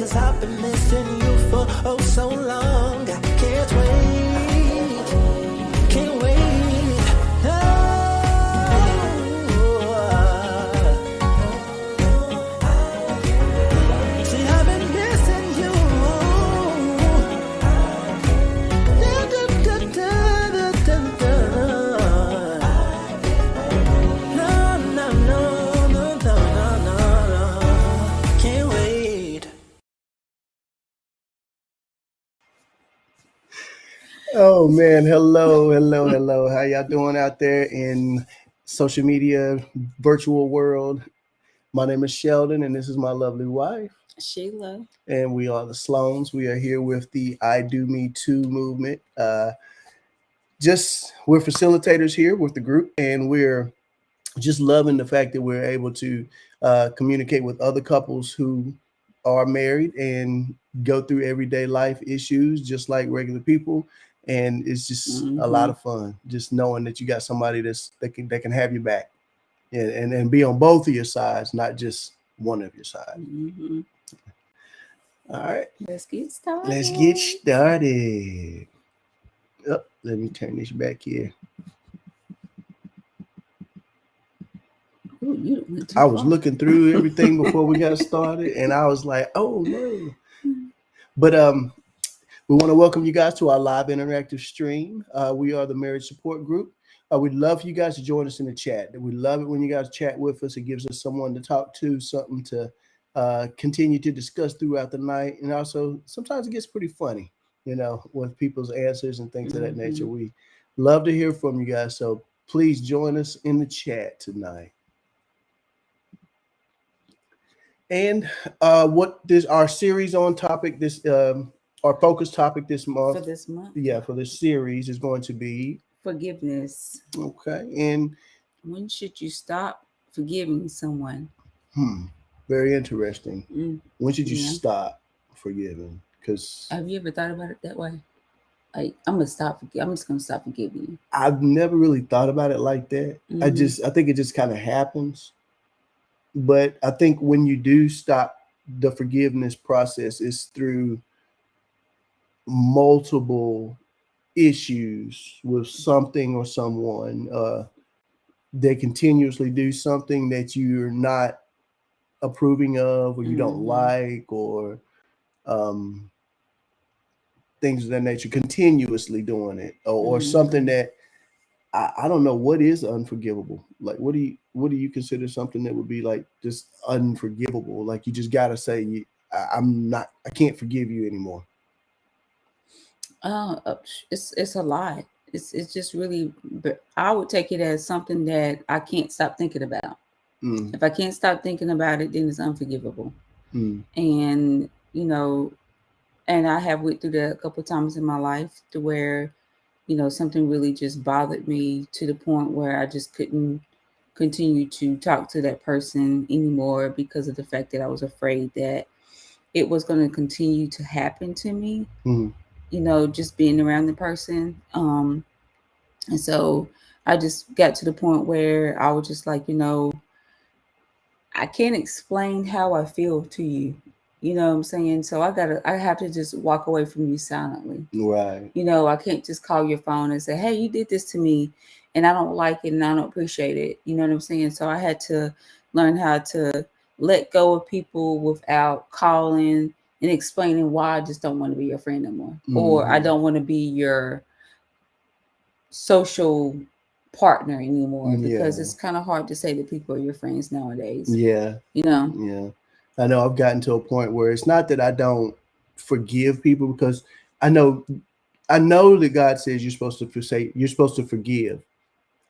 'cause I've been missing you for oh so long. I can't wait, can't wait. See, I've been missing you. Can't wait. Oh man, hello. How y'all doing out there in social media, virtual world? My name is Sheldon, and this is my lovely wife, Sheila. and we are the Sloans. We are here with the I Do Me Too movement. We're facilitators here with the group, and we're just loving the fact that we're able to communicate with other couples who are married and go through everyday life issues just like regular people. And it's just a lot of fun, just knowing that you got somebody that can have you back and be on both of your sides, not just one of your sides. All right, Let's get started. let's get started. Oh, let me turn this back here. Ooh, you went too I was far. looking through everything before we got started, and I was like, "Oh no!" But we want to welcome you guys to our live interactive stream. We are the Marriage Support Group. We'd love for you guys to join us in the chat. We love it when you guys chat with us. It gives us someone to talk to, something to continue to discuss throughout the night, and also sometimes it gets pretty funny, with people's answers and things of that nature. We love to hear from you guys, so please join us in the chat tonight. And what this our series on topic this our focus topic this month For this month. Yeah, for this series is going to be Forgiveness. okay. And When should you stop forgiving someone? very interesting. When should you Yeah. stop forgiving? Because Have you ever thought about it that way? Like, I'm just gonna stop forgiving you. I've never really thought about it like that. I think it just kind of happens. But I think when you do stop the forgiveness process, it's through multiple issues with something or someone. They continuously do something that you're not approving of, or you don't like, or things of that nature, continuously doing it, or something that I don't know what is unforgivable. Like, what do you consider something that would be like just unforgivable? Like, you just gotta say, I can't forgive you anymore. It's a lot. It's just really. But I would take it as something that I can't stop thinking about. If I can't stop thinking about it, then it's unforgivable. And and I have went through that a couple of times in my life to where, something really just bothered me to the point where I just couldn't continue to talk to that person anymore because of the fact that I was afraid that it was going to continue to happen to me. Just being around the person. And so I just got to the point where I was just like, I can't explain how I feel to you. You know what I'm saying? So I have to just walk away from you silently. Right. I can't just call your phone and say, hey, you did this to me and I don't like it and I don't appreciate it. You know what I'm saying? So I had to learn how to let go of people without calling and explaining why I just don't want to be your friend no more. Or I don't want to be your social partner anymore, because it's kind of hard to say that people are your friends nowadays. Yeah. Yeah. I know I've gotten to a point where it's not that I don't forgive people, because I know that God says you're supposed to forgive.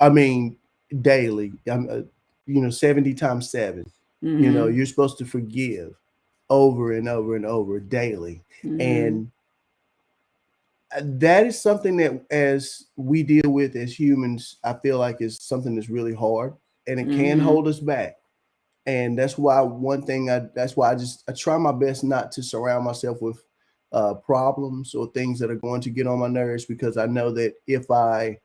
I mean, daily. 70 times 7. You're supposed to forgive over and over and over daily. And that is something that, as we deal with as humans, I feel like is something that's really hard, and it can hold us back. And that's why I try my best not to surround myself with problems or things that are going to get on my nerves, because I know that if I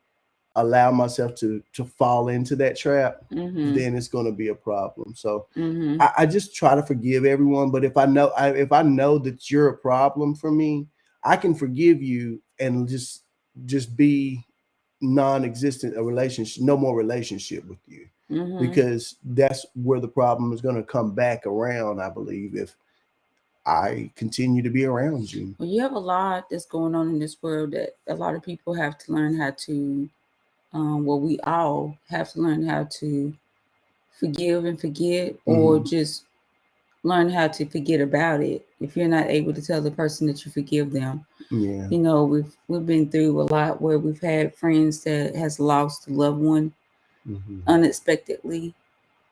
allow myself to fall into that trap, Mm-hmm. then it's going to be a problem. So Mm-hmm. I just try to forgive everyone. But if I know that you're a problem for me, I can forgive you and just be non-existent, a relationship, no more relationship with you, Mm-hmm. because that's where the problem is going to come back around, I believe, if I continue to be around you. Well, you have a lot that's going on in this world that a lot of people have to learn how to, we all have to learn how to forgive and forget, or just learn how to forget about it. If you're not able to tell the person that you forgive them, Yeah. you know, we've been through a lot where we've had friends that has lost a loved one unexpectedly,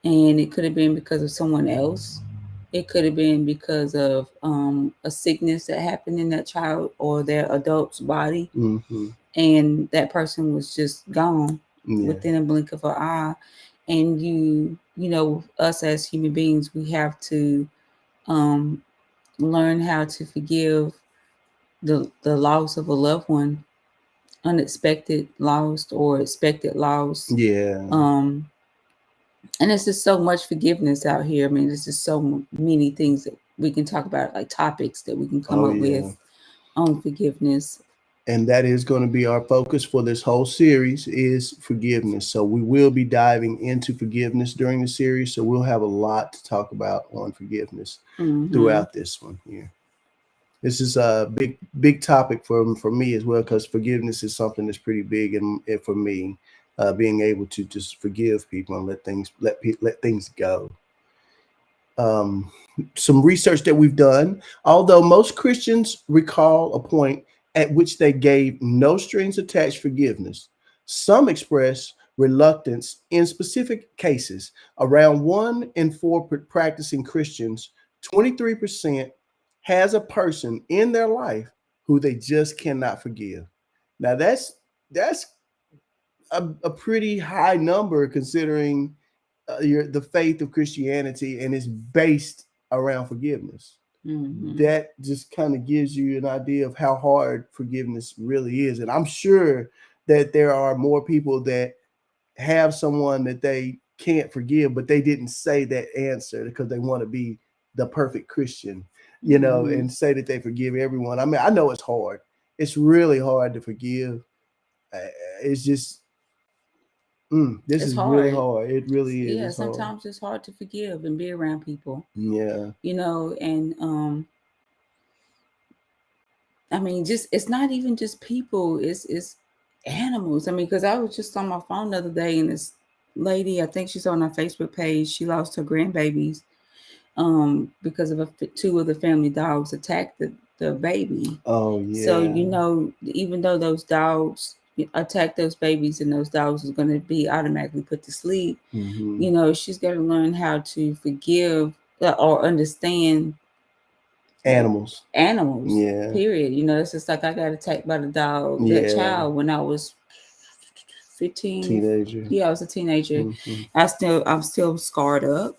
and it could have been because of someone else. It could have been because of a sickness that happened in that child or their adult's body, and that person was just gone within a blink of an eye. And you know, us as human beings, we have to learn how to forgive the loss of a loved one, unexpected loss or expected loss. Yeah. And there's just so much forgiveness out here. I mean, there's just so many things that we can talk about, like topics that we can come up with on forgiveness. And that is going to be our focus for this whole series, is forgiveness. So we will be diving into forgiveness during the series. So we'll have a lot to talk about on forgiveness throughout this one here. This is a big topic for me as well, because forgiveness is something that's pretty big, and for me, being able to just forgive people and let things go. Some research that we've done: although most Christians recall a point at which they gave no strings attached forgiveness, some express reluctance in specific cases. Around 1 in 4 practicing Christians, 23%, has a person in their life who they just cannot forgive. Now that's a pretty high number, considering the faith of Christianity, and it's based around forgiveness. That just kind of gives you an idea of how hard forgiveness really is. And I'm sure that there are more people that have someone that they can't forgive, but they didn't say that answer because they want to be the perfect Christian, you know, and say that they forgive everyone. I mean, I know it's hard. It's really hard to forgive. It's just, this is hard. Really hard. It really is. Yeah, sometimes it's hard to forgive and be around people. Yeah. You know, and I mean, just, it's not even just people, it's animals. I mean, because I was just on my phone the other day, and this lady, I think she's on our Facebook page, she lost her grandbabies because of 2 of the family dogs attacked the baby. Oh yeah. So, you know, even though those dogs attack those babies and those dogs is going to be automatically put to sleep, you know, she's got to learn how to forgive or understand animals. Yeah. Period. You know, it's just like I got attacked by the dog, that child, when I was 15. Teenager. Yeah, I was a teenager. I'm still scarred up,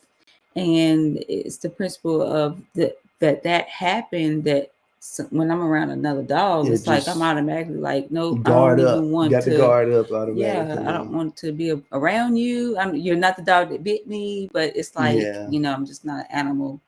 and it's the principle of that happened, that when I'm around another dog, it's like I'm automatically like, nope, I don't even want to guard up automatically. Yeah, I don't want to be around you. You're not the dog that bit me, but it's like, you know, I'm just not an animal.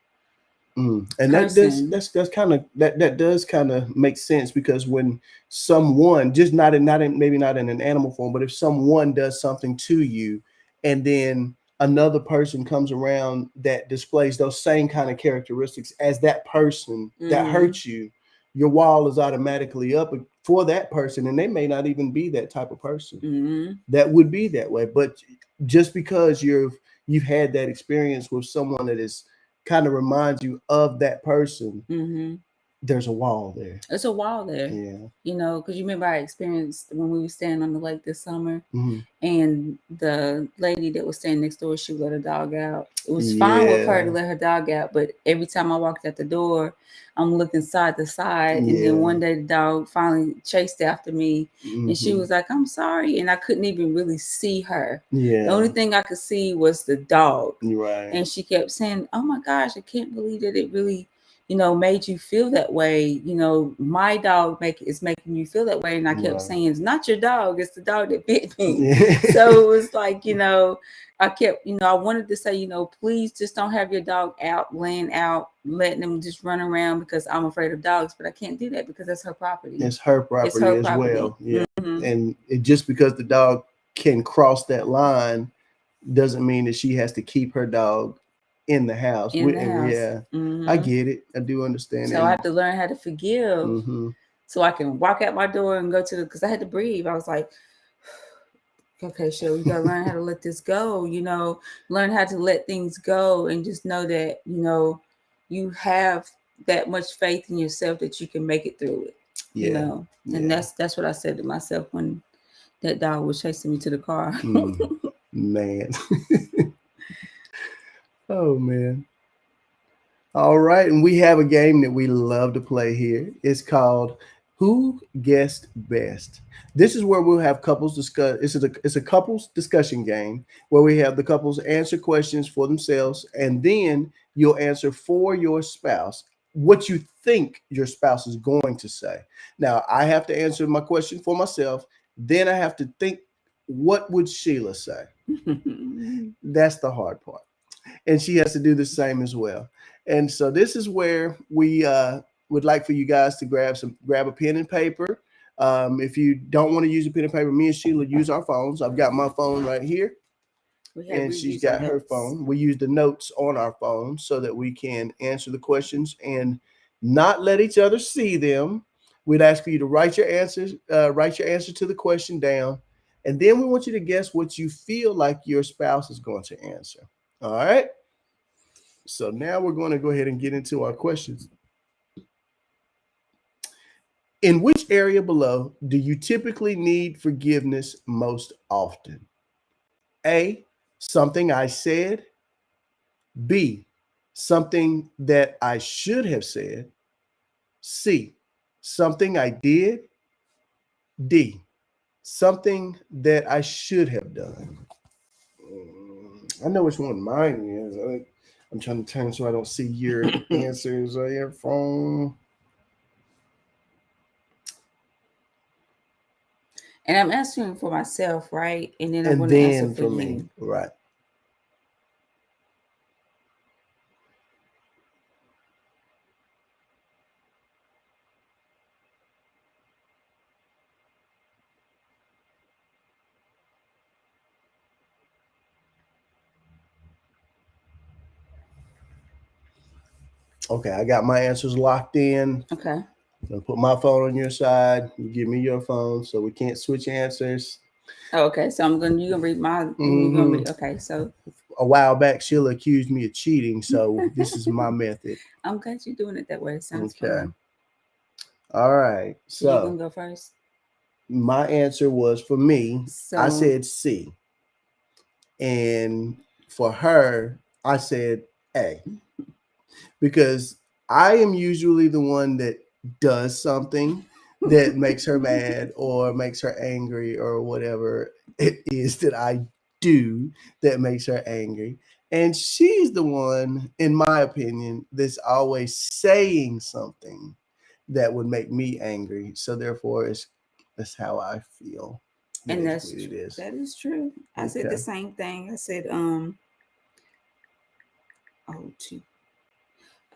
And that's kind of that does kind of make sense, because when someone, just maybe not in an animal form, but if someone does something to you, and then another person comes around that displays those same kind of characteristics as that person that hurts you, your wall is automatically up for that person, and they may not even be that type of person that would be that way. But just because you've had that experience with someone that is kind of reminds you of that person, there's a wall there. There's a wall there. Yeah. You know, because you remember I experienced when we were standing on the lake this summer, and the lady that was standing next door, she let her dog out. It was fine with her to let her dog out, but every time I walked out the door, I'm looking side to side. And then one day the dog finally chased after me, and she was like, "I'm sorry." And I couldn't even really see her. The only thing I could see was the dog. Right. And she kept saying, "Oh my gosh, I can't believe that it really made you feel that way. My dog is making you feel that way. And I kept saying, it's not your dog, it's the dog that bit me. So it was like, I kept, I wanted to say, please just don't have your dog out, laying out, letting them just run around because I'm afraid of dogs. But I can't do that because that's her property. It's her property as well. Yeah. Mm-hmm. And just because the dog can cross that line doesn't mean that she has to keep her dog in the house. Yeah. Mm-hmm. I get it. I do understand. So I have to learn how to forgive so I can walk out my door and go to because I had to breathe. I was like, okay, so you gotta learn how to let this go, learn how to let things go and just know that, you have that much faith in yourself that you can make it through it. And that's what I said to myself when that dog was chasing me to the car. Man. Oh man. All right. And we have a game that we love to play here. It's called Who Guessed Best. This is where we'll have couples discuss. It's a couples discussion game where we have the couples answer questions for themselves, and then you'll answer for your spouse what you think your spouse is going to say. Now, I have to answer my question for myself. Then I have to think, what would Sheila say? That's the hard part. And she has to do the same as well. And so this is where we would like for you guys to grab a pen and paper. If you don't want to use a pen and paper, me and Sheila use our phones. I've got my phone right here. And she's got her phone. We use the notes on our phone so that we can answer the questions and not let each other see them. We'd ask for you to write your answer to the question down. And then we want you to guess what you feel like your spouse is going to answer. All right. So now we're going to go ahead and get into our questions. In which area below do you typically need forgiveness most often? A, something I said. B, something that I should have said. C, something I did. D, something that I should have done. I know which one mine is. I'm trying to turn so I don't see your answers on your phone. And I'm answering for myself, right? And then I'm going to answer for me. Right. Okay, I got my answers locked in. Okay. I'm gonna put my phone on your side. You give me your phone, so we can't switch answers. Oh, okay, so you're gonna read my. Okay, so a while back, Sheila accused me of cheating, so this is my method. I'm glad you're doing it that way. It sounds fun. All right, so you're gonna go first. My answer was for me. I said C, and for her, I said A. Because I am usually the one that does something that makes her mad or makes her angry or whatever it is that I do that makes her angry. And she's the one, in my opinion, that's always saying something that would make me angry. So therefore, that's how I feel. And that's true. That is true. I said the same thing. I said,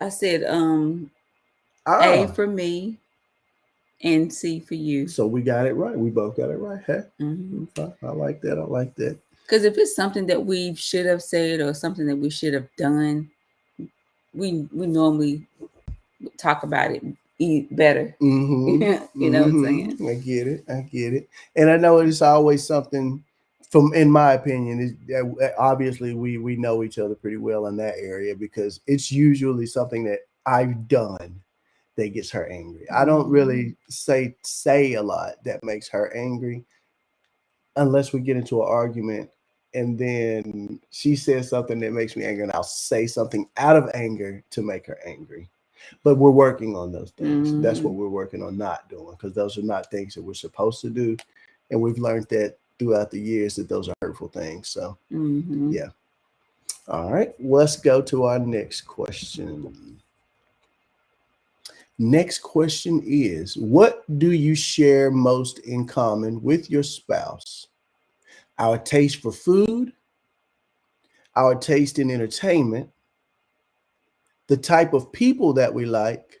I said A for me and C for you. So we got it right. We both got it right. Hey? Mm-hmm. I like that. I like that. Because if it's something that we should have said or something that we should have done, we normally talk about it better. Mm-hmm. You know what I'm saying? I get it. And I know it's always something in my opinion, obviously we know each other pretty well in that area because it's usually something that I've done that gets her angry. I don't really say a lot that makes her angry unless we get into an argument and then she says something that makes me angry and I'll say something out of anger to make her angry. But we're working on those things. Mm-hmm. That's what we're working on not doing because those are not things that we're supposed to do. And we've learned that throughout the years that those are hurtful things. So, yeah. All right. Let's go to our next question. Next question is, what do you share most in common with your spouse? Our taste for food, our taste in entertainment, the type of people that we like,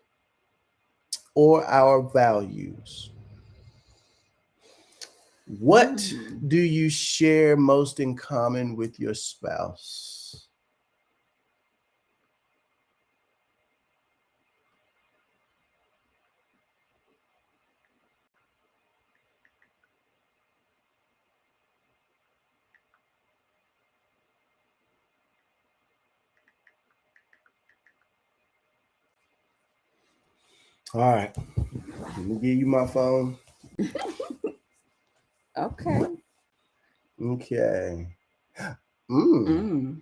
or our values? What do you share most in common with your spouse? All right. Let me give you my phone. Okay. Okay. Mm.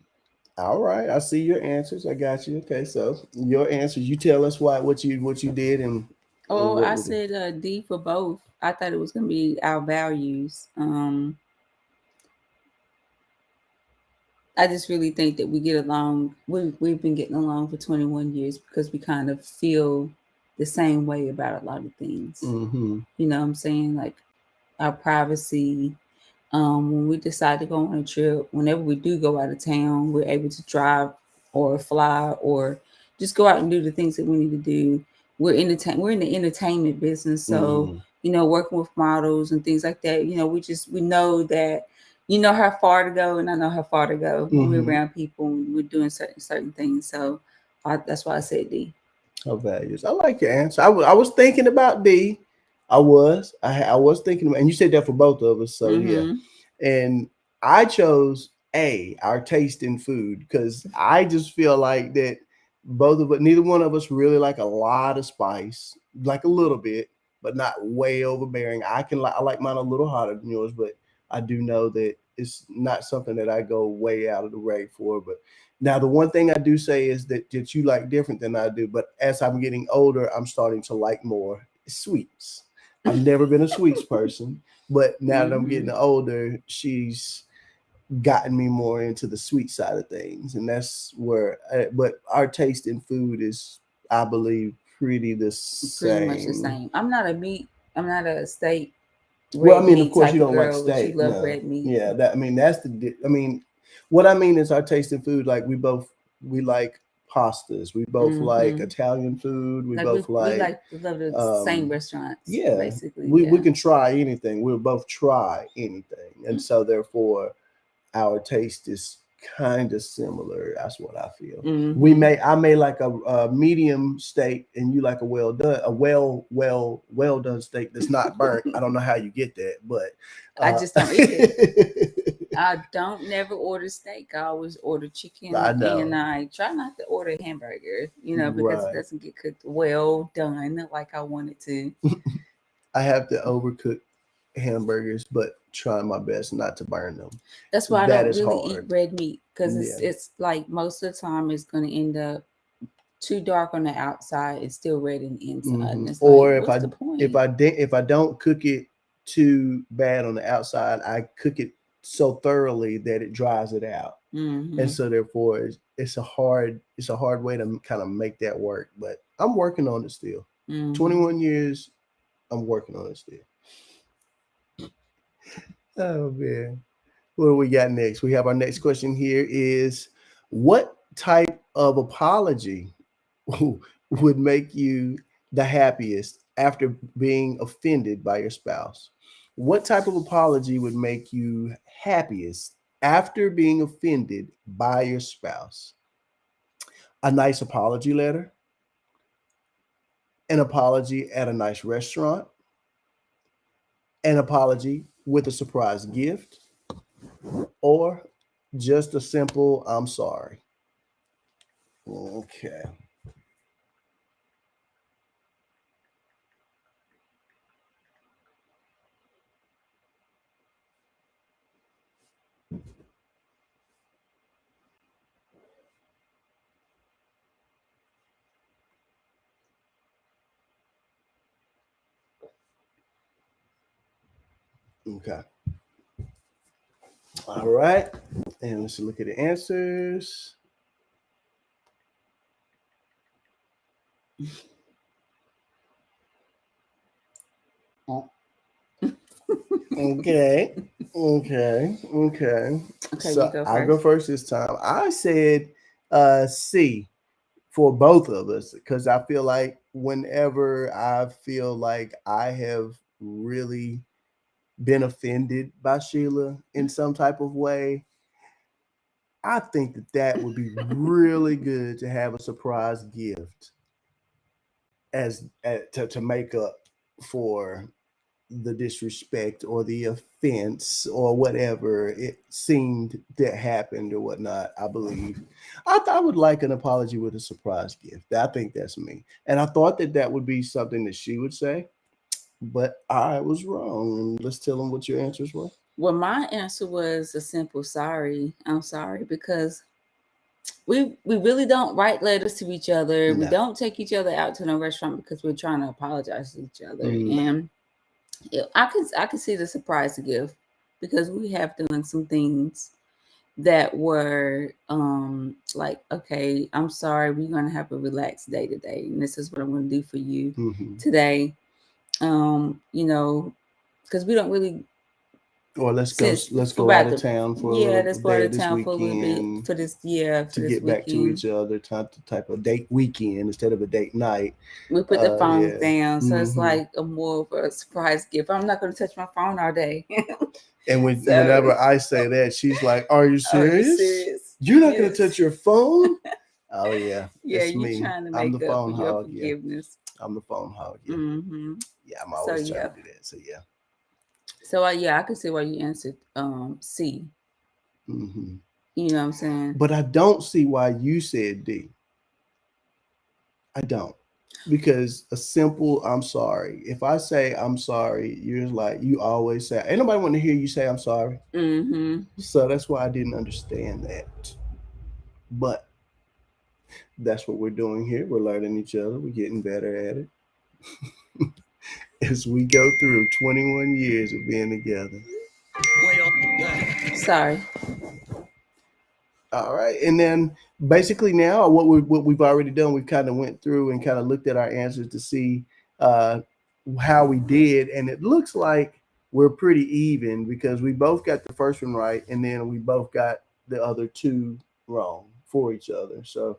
All right. I see your answers. I got you. Okay. So your answers. You tell us what you did and. Oh, What I was it? said D for both. I thought it was gonna be our values. I just really think that we get along. We've been getting along for 21 years because we kind of feel the same way about a lot of things. Mm-hmm. You know what I'm saying? Like our privacy. When we decide to go on a trip, whenever we do go out of town, we're able to drive or fly or just go out and do the things that we need to do. We're in the entertainment business, so working with models and things like that. We know that how far to go, and I know how far to go when we're around people and we're doing certain things. So that's why I said D. Our values. I like your answer. I was thinking about D. I was thinking about, and you said that for both of us. So yeah, and I chose A, our taste in food, because I just feel like that neither one of us really like a lot of spice, like a little bit, but not way overbearing. I like mine a little hotter than yours, but I do know that it's not something that I go way out of the way for. But now the one thing I do say is that you like different than I do. But as I'm getting older, I'm starting to like more sweets. I've never been a sweets person, but now that I'm getting older, she's gotten me more into the sweet side of things, and that's where. But our taste in food is, I believe, pretty much the same. I'm not a steak. Well, I mean, of course, type you of don't like girl, but steak. you love No. red meat. Yeah, what I mean is our taste in food. Like we like pastas. We both like Italian food. We both we love the same restaurants. Yeah, basically. we can try anything. We'll both try anything, and so therefore, our taste is kind of similar. That's what I feel. I may like a medium steak, and you like a well done steak that's not burnt. I don't know how you get that, but I just don't eat it. I don't never order steak. I always order chicken, and I try not to order hamburger. Because it doesn't get cooked well done like I want it to. I have to overcook hamburgers, but try my best not to burn them. That's why I don't really eat red meat, because it's like most of the time it's going to end up too dark on the outside. It's still red in the inside. And it's or like, what's the point? if I don't cook it too bad on the outside, I cook it so thoroughly that it dries it out, and so therefore it's a hard way to kind of make that work. But I'm working on it still. 21 years, I'm working on it still. Oh man. What do we got next? We have our next question here is, what type of apology would make you the happiest after being offended by your spouse? What type of apology would make you happiest after being offended by your spouse? A nice apology letter, an apology at a nice restaurant, an apology with a surprise gift, or just a simple "I'm sorry." Okay. Okay. All right. And let's look at the answers. Okay. So You go I'll go first. first this time. I said C for both of us because I feel like whenever I feel like I have really been offended by Sheila in some type of way, I think that would be really good to have a surprise gift to make up for the disrespect or the offense or whatever it seemed that happened or whatnot. I believe I would like an apology with a surprise gift. I think that's me, and I thought that would be something that she would say, but I was wrong. Let's tell them what your answers were. Well, my answer was a simple sorry. I'm sorry because we really don't write letters to each other. No. We don't take each other out to no restaurant because we're trying to apologize to each other. And I could see the surprise gift because we have done some things that were like, okay, I'm sorry, we're gonna have a relaxed day today, and this is what I'm gonna do for you today. You know, because we don't really. Or let's go out of town for let's go out of town for a little bit for this to get back to each other, type of date weekend instead of a date night. We put the phones down, so it's like a more of a surprise gift. I'm not going to touch my phone all day. And whenever I say that, she's like, "Are you serious? You're not going to touch your phone?" Oh yeah, you're me. Trying to make I'm the up phone for your hog. forgiveness. Yeah. I'm the phone hog. Yeah, yeah I'm always trying to do that. So yeah. So I can see why you answered C. You know what I'm saying? But I don't see why you said D. I don't. Because a simple I'm sorry. If I say I'm sorry, you're like, you always say, ain't nobody want to hear you say I'm sorry. So that's why I didn't understand that. But that's what we're doing here. We're learning each other. We're getting better at it. As we go through 21 years of being together. Sorry. All right. And then basically now what we've already done, we've kind of went through and kind of looked at our answers to see how we did. And it looks like we're pretty even because we both got the first one right. And then we both got the other two wrong for each other. So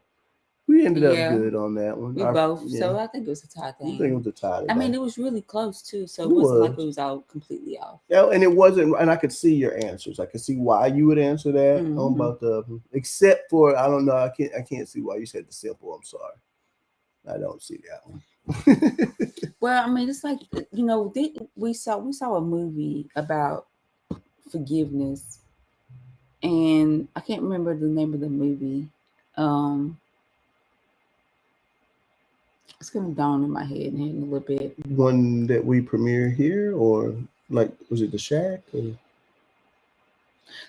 we ended up good on that one. We both. Yeah. So I think it was a tie thing. I think it was a tie. I mean, it was really close too. So it wasn't like it was all completely off. Yeah, and it wasn't. And I could see your answers. I could see why you would answer that on both of them. Except for I don't know. I can't see why you said the simple. I'm sorry. I don't see that one. Well, I mean, it's like we saw a movie about forgiveness, and I can't remember the name of the movie. It's gonna dawn in my head in a little bit. One that we premiere here, or like, was it The Shack? Or?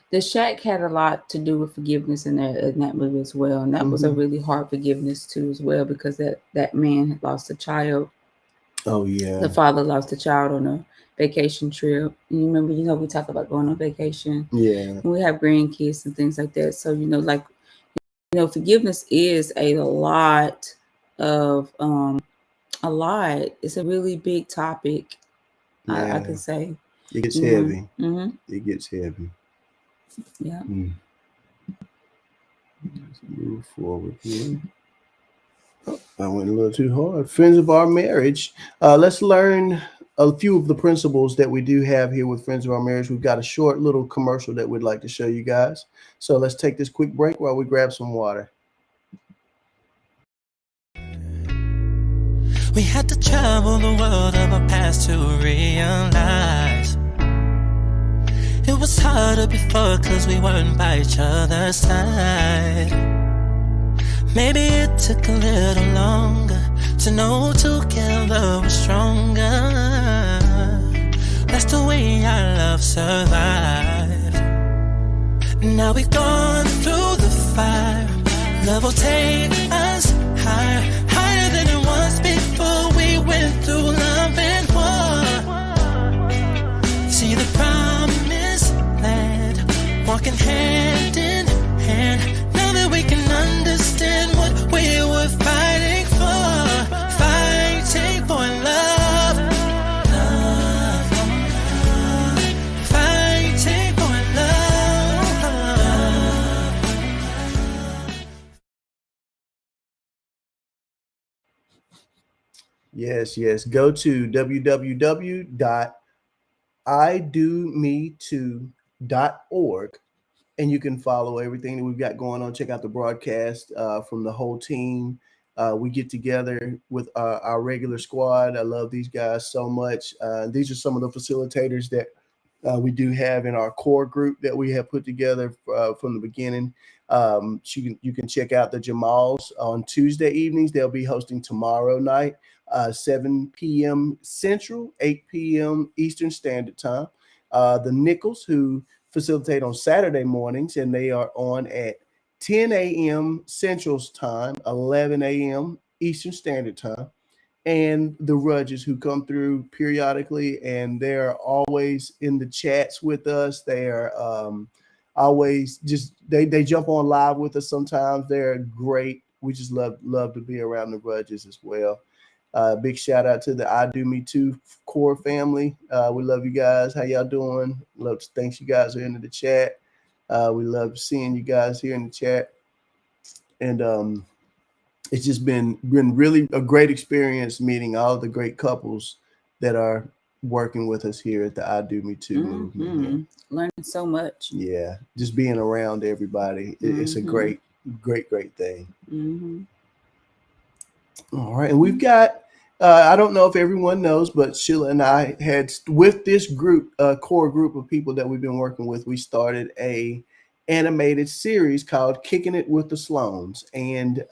The Shack had a lot to do with forgiveness in that movie as well, and that was a really hard forgiveness too as well because that man had lost a child. Oh yeah, the father lost a child on a vacation trip. And you remember, we talk about going on vacation. Yeah, we have grandkids and things like that. So forgiveness is a lot. It's a really big topic. Yeah. I could say it gets heavy. It gets heavy. Yeah. Let's move forward here. Oh, I went a little too hard. Friends of Our Marriage. Let's learn a few of the principles that we do have here with Friends of Our Marriage. We've got a short little commercial that we'd like to show you guys. So let's take this quick break while we grab some water. We had to travel the world of our past to realize it was harder before cause we weren't by each other's side. Maybe it took a little longer to know together we're stronger. That's the way our love survived. Now we've gone through the fire. Love will take us higher, higher than it was before we went through love and war. See the promised land, walking hand in hand. Now that we can understand what we were fighting for love. Yes. Go to www.idome2.org and you can follow everything that we've got going on. Check out the broadcast from the whole team. We get together with our regular squad. I love these guys so much. These are some of the facilitators that we do have in our core group that we have put together from the beginning. You can check out the Jamals on Tuesday evenings. They'll be hosting tomorrow night, 7 p.m. Central, 8 p.m. Eastern Standard Time. The Nichols, who facilitate on Saturday mornings, and they are on at 10 a.m. Central Time, 11 a.m. Eastern Standard Time. And the Rudges, who come through periodically, and they're always in the chats with us. They are always just they jump on live with us sometimes. They're great. We just love to be around the Rudges as well. Big shout out to the I Do Me Too core family. We love you guys. How y'all doing? Thanks you guys are into the chat. We love seeing you guys here in the chat. And it's just been really a great experience meeting all of the great couples that are working with us here at the I Do Me Too movement. Learning so much. Yeah, just being around everybody. It's a great thing. All right, and we've got, I don't know if everyone knows, but Sheila and I had, with this group, core group of people that we've been working with, we started a animated series called Kicking It with the Sloans. And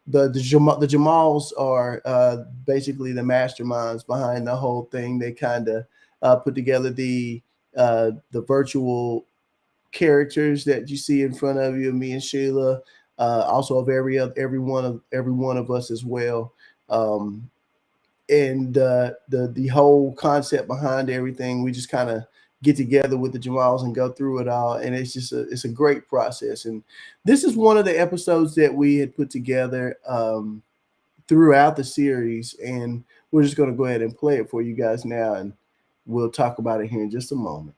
the Jamals are basically the masterminds behind the whole thing. They kind of put together the virtual characters that you see in front of you, me and Sheila, also of every one of us as well. And the whole concept behind everything, we just kind of get together with the Jamals and go through it all, and it's just it's a great process. And this is one of the episodes that we had put together throughout the series, and we're just going to go ahead and play it for you guys now, and we'll talk about it here in just a moment.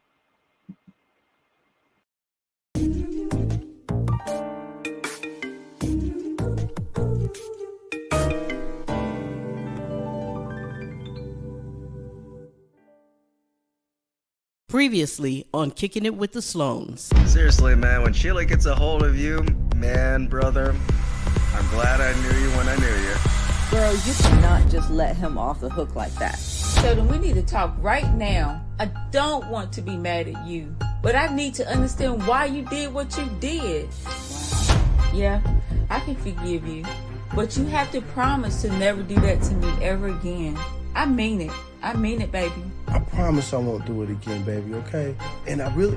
Previously on Kicking It with the Sloans. Seriously, man, when Sheila gets a hold of you, man, brother, I'm glad I knew you when I knew you. Girl, you cannot just let him off the hook like that. Sheldon, we need to talk right now. I don't want to be mad at you, but I need to understand why you did what you did. Yeah, I can forgive you, but you have to promise to never do that to me ever again. I mean it, baby. I promise I won't do it again, baby, okay? And I really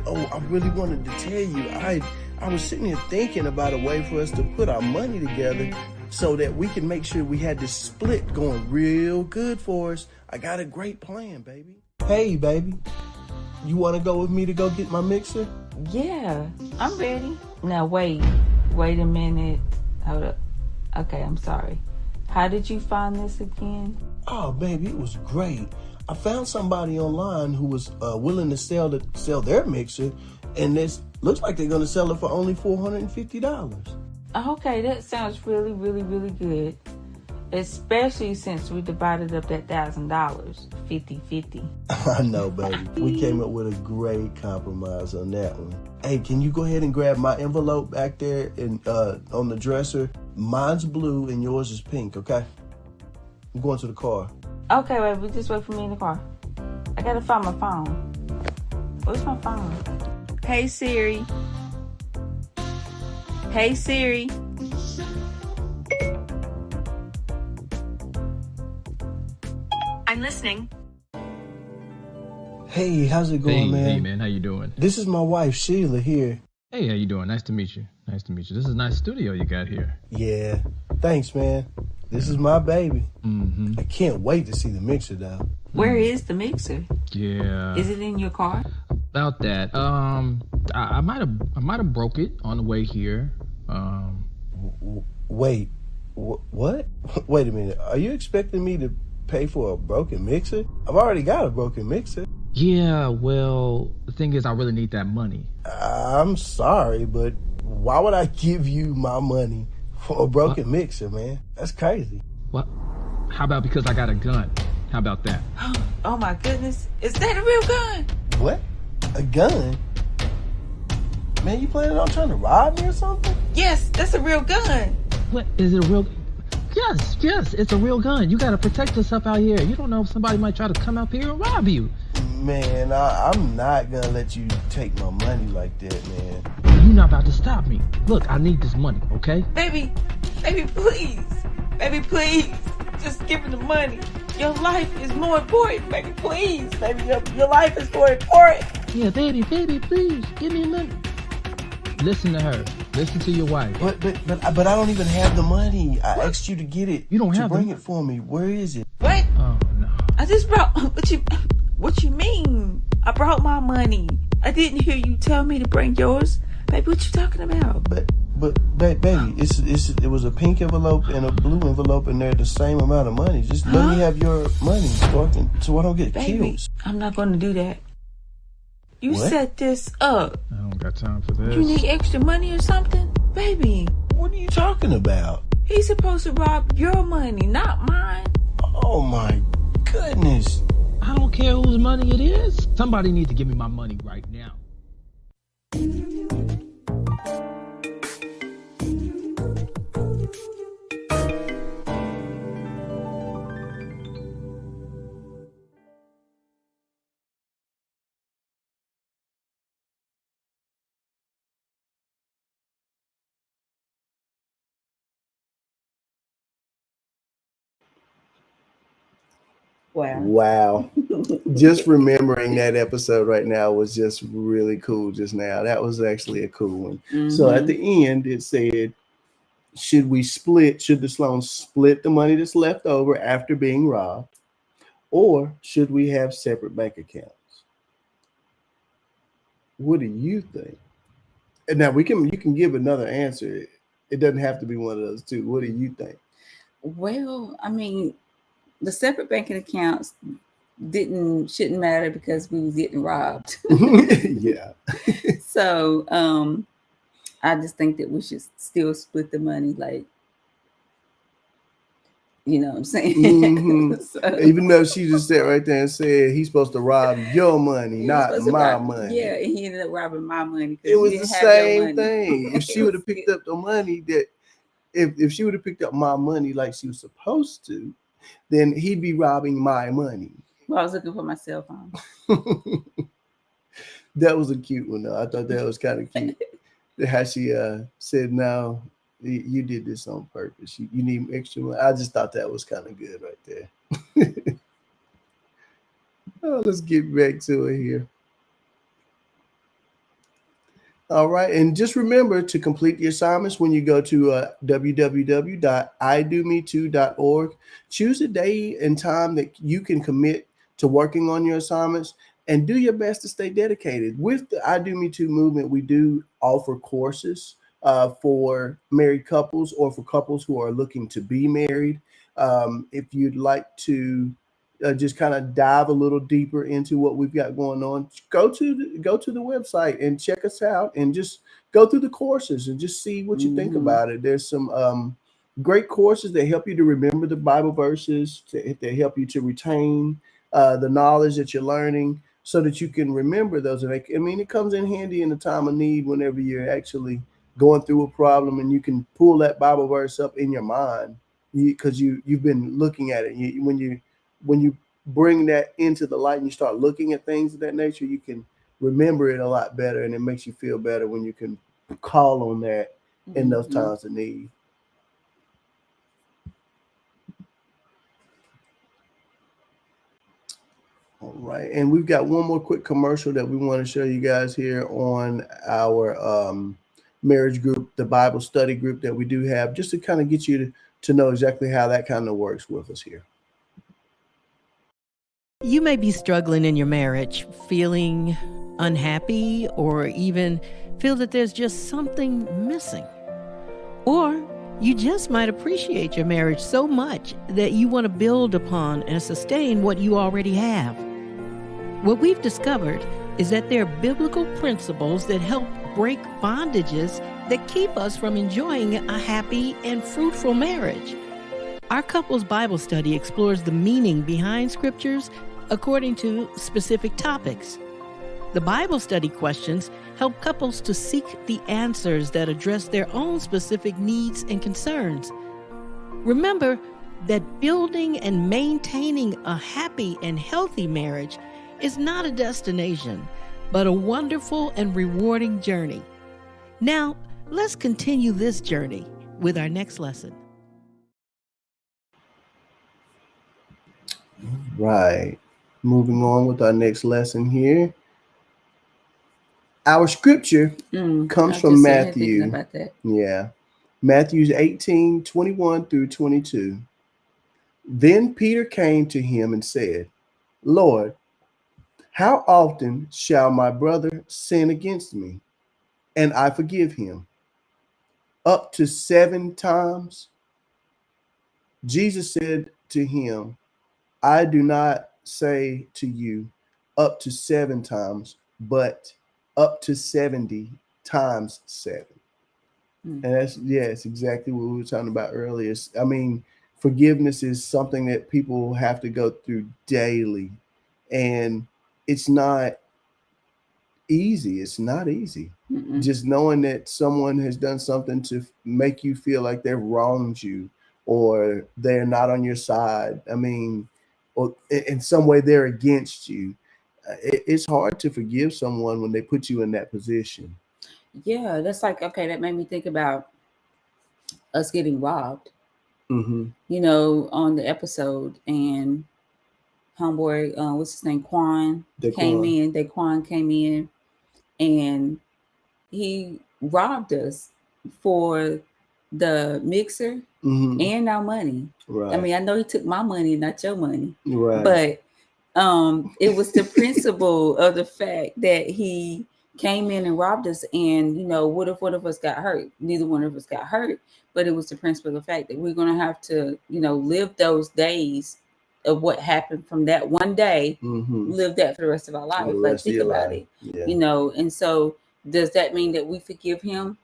wanted to tell you, I was sitting here thinking about a way for us to put our money together so that we can make sure we had this split going real good for us. I got a great plan, baby. Hey, baby, you want to go with me to go get my mixer? Yeah, I'm ready. Now wait a minute. Hold up. Okay, I'm sorry. How did you find this again? Oh, baby, it was great. I found somebody online who was willing to sell their mixer, and this looks like they're going to sell it for only $450. Okay, that sounds really, really, really good. Especially since we divided up that $1,000, 50-50. I know, baby. We came up with a great compromise on that one. Hey, can you go ahead and grab my envelope back there and on the dresser? Mine's blue and yours is pink, okay? I'm going to the car. Okay, baby, just wait for me in the car. I gotta find my phone. Where's my phone? Hey, Siri. Hey, Siri. I'm listening. Hey, how's it going, man? Hey, man, how you doing? This is my wife, Sheila, here. Hey, how you doing? Nice to meet you. This is a nice studio you got here. Yeah, thanks, man. This is my baby. Mm-hmm. I can't wait to see the mixer, though. Where is the mixer? Yeah. Is it in your car? About that. I might have broke it on the way here. Wait. What? Wait a minute. Are you expecting me to pay for a broken mixer? I've already got a broken mixer. Yeah, well, the thing is, I really need that money. I'm sorry, but why would I give you my money for a broken mixer, man? That's crazy. What? How about because I got a gun? How about that? Oh my goodness. Is that a real gun? What? A gun? Man, you planning on trying to rob me or something? Yes, that's a real gun. What, is it a real? Yes, it's a real gun. You gotta protect yourself out here. You don't know if somebody might try to come up here and rob you. Man, I'm not gonna let you take my money like that, man. You're not about to stop me. Look, I need this money, okay? Baby, please. Baby, please. Just give me the money. Your life is more important, baby. Please, baby. Your life is more important. Yeah, baby, please, give me money. Listen to her. Listen to your wife. But I don't even have the money. I asked you to get it. You don't have to bring it for me. Where is it? What? Oh no. I just brought. What you mean? I brought my money. I didn't hear you tell me to bring yours, baby. What you talking about? But baby, it was a pink envelope and a blue envelope, and they're the same amount of money. Just let me have your money so I don't get killed. I'm not gonna do that. You What? set this up. I don't got time for this. You need extra money or something, baby? What are you talking about? He's supposed to rob your money, not mine. Oh my goodness. I don't care whose money it is. Somebody needs to give me my money right now. Wow. Just remembering that episode right now was just really cool just now. That was actually a cool one. Mm-hmm. So at the end, it said, should the Sloans split the money that's left over after being robbed? Or should we have separate bank accounts? What do you think? And now you can give another answer. It doesn't have to be one of those two. What do you think? Well, I mean, the separate banking accounts shouldn't matter because we was getting robbed. Yeah. So I just think that we should still split the money, like, you know what I'm saying? Mm-hmm. So, even though she just sat right there and said he's supposed to rob your money, not my money. Yeah, and he ended up robbing my money. It was the same thing. If she would have picked up the money if she would have picked up my money like she was supposed to, then he'd be robbing my money. Well, I was looking for my cell phone. That was a cute one, though. I thought that was kind of cute. How she said, "No, you did this on purpose. You need extra money." I just thought that was kind of good right there. Oh, let's get back to it here. All right, and just remember to complete the assignments when you go to www.idometoo.org. Choose a day and time that you can commit to working on your assignments, and do your best to stay dedicated. With the I Do Me Too movement, we do offer courses for married couples or for couples who are looking to be married. If you'd like to just kind of dive a little deeper into what we've got going on, go to the website and check us out, and just go through the courses and just see what you think about it. There's some great courses that help you to remember the Bible verses, to help you to retain the knowledge that you're learning, so that you can remember those. And it comes in handy in the time of need whenever you're actually going through a problem, and you can pull that Bible verse up in your mind because you've been looking at it. When you bring that into the light and you start looking at things of that nature, you can remember it a lot better, and it makes you feel better when you can call on that in those times of need. All right, and we've got one more quick commercial that we want to show you guys here on our marriage group, the Bible study group that we do have, just to kind of get you to know exactly how that kind of works with us here. You may be struggling in your marriage, feeling unhappy, or even feel that there's just something missing. Or you just might appreciate your marriage so much that you want to build upon and sustain what you already have. What we've discovered is that there are biblical principles that help break bondages that keep us from enjoying a happy and fruitful marriage. Our couples Bible study explores the meaning behind scriptures according to specific topics. The Bible study questions help couples to seek the answers that address their own specific needs and concerns. Remember that building and maintaining a happy and healthy marriage is not a destination, but a wonderful and rewarding journey. Now, let's continue this journey with our next lesson. Right. Moving on with our next lesson here. Our scripture comes from Matthew. About that. Yeah. Matthew 18:21 through 22. Then Peter came to him and said, Lord, how often shall my brother sin against me, and I forgive him? Up to 7 times? Jesus said to him, I do not say to you up to 7 times, but up to 70 times 7. And that's exactly what we were talking about earlier. I mean, forgiveness is something that people have to go through daily, and it's not easy. It's not easy. Just knowing that someone has done something to make you feel like they've wronged you or they're not on your side. I mean, or in some way they're against you. It's hard to forgive someone when they put you in that position. Yeah, that's like, okay, that made me think about us getting robbed. You know, on the episode, and homeboy, what's his name, Daquan came in, and he robbed us for the mixer and our money. Right. I mean, I know he took my money, not your money. Right. But it was the principle of the fact that he came in and robbed us, and you know, what if one of us got hurt? Neither one of us got hurt, but it was the principle of the fact that we're going to have to, you know, live those days of what happened from that one day, live that for the rest of our life. Like, think about it, you know. And so does that mean that we forgive him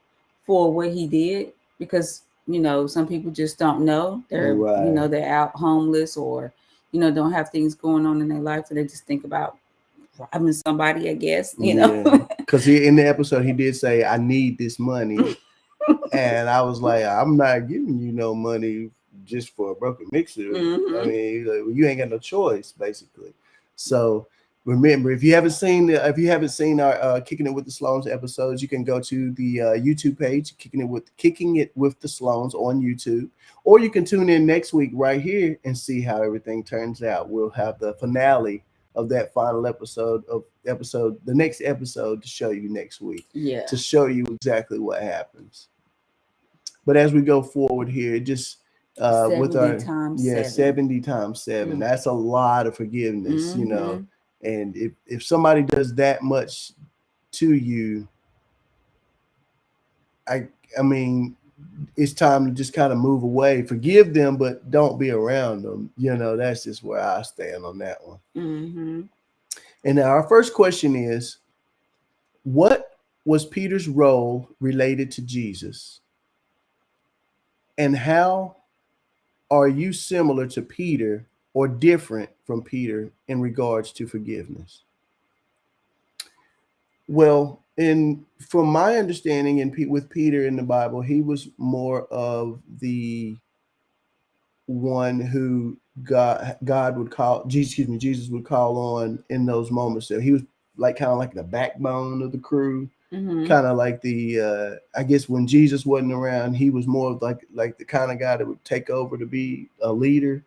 for what he did? Because, you know, some people just don't know. They're, you know, they're out homeless, or, you know, don't have things going on in their life, and they just think about robbing somebody, I guess, you know. Because in the episode, he did say, I need this money. And I was like, I'm not giving you no money just for a broken mixer. I mean, like, you ain't got no choice, basically. So remember, if you haven't seen our Kicking It with the Sloans episodes, you can go to the YouTube page, Kicking It with the Sloans on YouTube, or you can tune in next week right here and see how everything turns out. We'll have the finale of that final episode, the next episode, to show you next week. To show you exactly what happens. But as we go forward here, just with our 70 times 7, that's a lot of forgiveness, you know. And if somebody does that much to you, I mean, it's time to just kind of move away. Forgive them, but don't be around them. You know, that's just where I stand on that one. And now our first question is, what was Peter's role related to Jesus? And how are you similar to Peter or different from Peter in regards to forgiveness? Well, from my understanding, with Peter in the Bible, he was more of the one who God would call, Jesus would call on in those moments. So he was kind of like the backbone of the crew. Kind of like the I guess when Jesus wasn't around, he was more of like the kind of guy that would take over to be a leader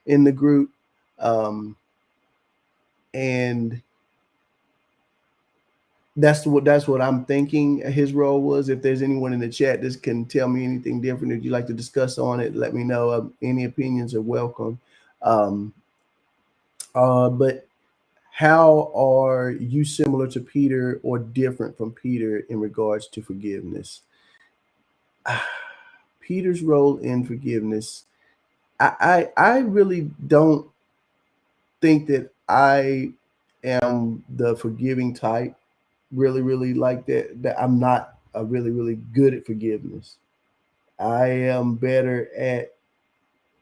in the group. And that's what I'm thinking his role was. If there's anyone in the chat that can tell me anything different, if you'd like to discuss on it, let me know. Any opinions are welcome. But how are you similar to Peter or different from Peter in regards to forgiveness? Peter's role in forgiveness, I really don't think that I am the forgiving type. Really like that I'm not really good at forgiveness. I am better at